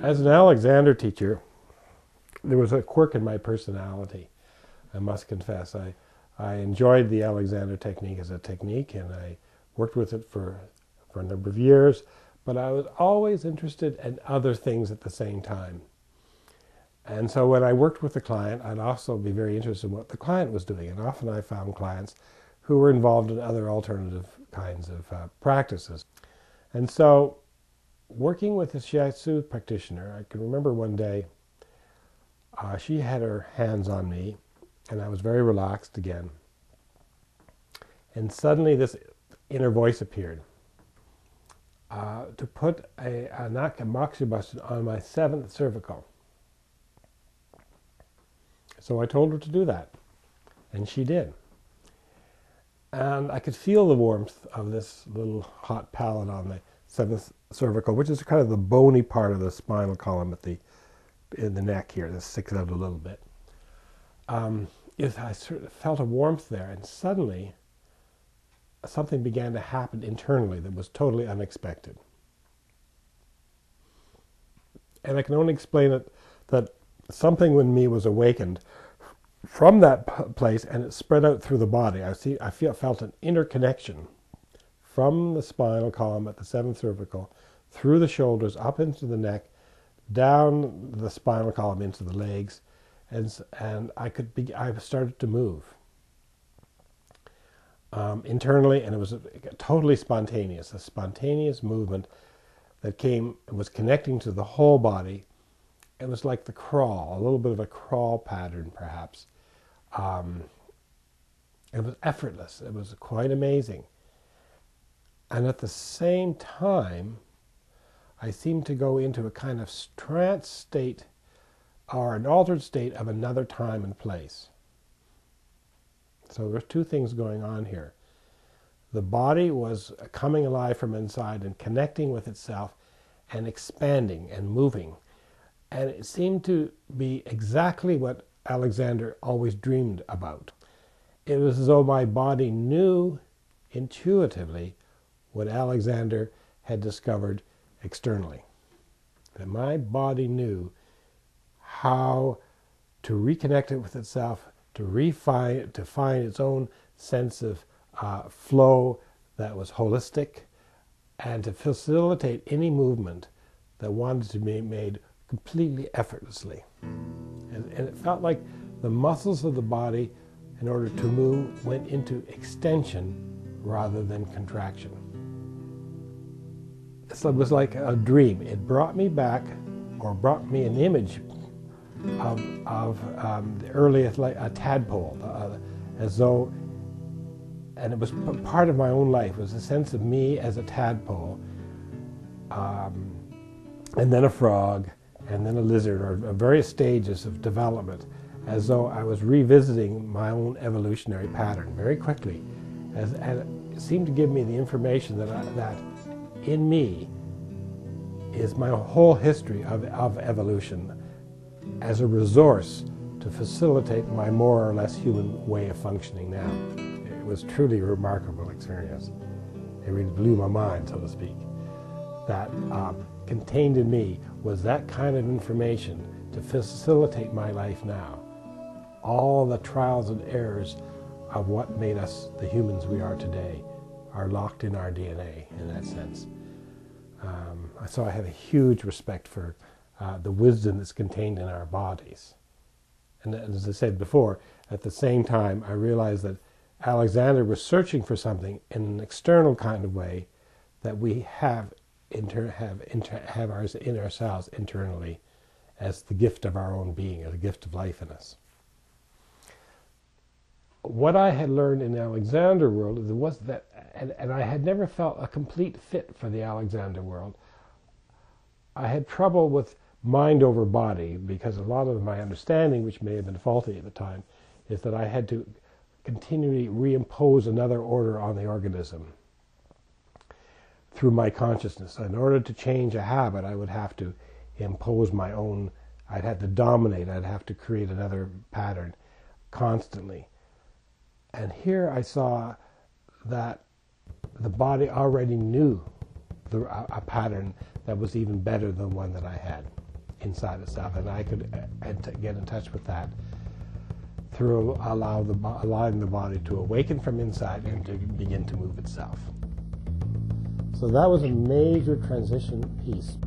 As an Alexander teacher, there was a quirk in my personality, I must confess. I enjoyed the Alexander technique as a technique, and I worked with it for a number of years, but I was always interested in other things at the same time. And so when I worked with the client, I'd also be very interested in what the client was doing, and often I found clients who were involved in other alternative kinds of practices. And so working with a shiatsu practitioner, I can remember one day, she had her hands on me, and I was very relaxed again. And suddenly this inner voice appeared to put a moxibustion on my 7th cervical. So I told her to do that, and she did. And I could feel the warmth of this little hot pallet on the 7th cervical, which is kind of the bony part of the spinal column in the neck here that sticks out a little bit. I sort of felt a warmth there, and suddenly something began to happen internally that was totally unexpected. And I can only explain it that something in me was awakened from that place, and it spread out through the body. I felt an interconnection from the spinal column at the 7th cervical, through the shoulders, up into the neck, down the spinal column into the legs, and I started to move internally, and it was totally spontaneous, a spontaneous movement that was connecting to the whole body. It was like the crawl, a little bit of a crawl pattern, perhaps. It was effortless. It was quite amazing. And at the same time, I seemed to go into a kind of trance state, or an altered state of another time and place. So there's two things going on here. The body was coming alive from inside and connecting with itself and expanding and moving. And it seemed to be exactly what Alexander always dreamed about. It was as though my body knew intuitively what Alexander had discovered externally. That my body knew how to reconnect it with itself, to find its own sense of flow that was holistic, and to facilitate any movement that wanted to be made completely effortlessly. And it felt like the muscles of the body, in order to move, went into extension rather than contraction. So it was like a dream. It brought me back, or brought me an image of the earliest, like a tadpole, as though, and it was part of my own life. It was a sense of me as a tadpole, and then a frog, and then a lizard, or various stages of development, as though I was revisiting my own evolutionary pattern very quickly, and it seemed to give me the information that in me is my whole history of evolution as a resource to facilitate my more or less human way of functioning now. It was truly a remarkable experience. It really blew my mind, so to speak. That contained in me was that kind of information to facilitate my life now. All the trials and errors of what made us the humans we are today are locked in our DNA, in that sense. So I have a huge respect for the wisdom that's contained in our bodies. And as I said before, at the same time, I realized that Alexander was searching for something in an external kind of way that we have in ourselves internally, as the gift of our own being, as a gift of life in us. What I had learned in the Alexander world was that, and I had never felt a complete fit for the Alexander world. I had trouble with mind over body, because a lot of my understanding, which may have been faulty at the time, is that I had to continually reimpose another order on the organism through my consciousness. In order to change a habit, I would have to impose my own, I'd have to dominate, I'd have to create another pattern constantly. And here I saw that the body already knew a pattern that was even better than one that I had inside itself, and I could get in touch with that through allowing the body to awaken from inside and to begin to move itself. So that was a major transition piece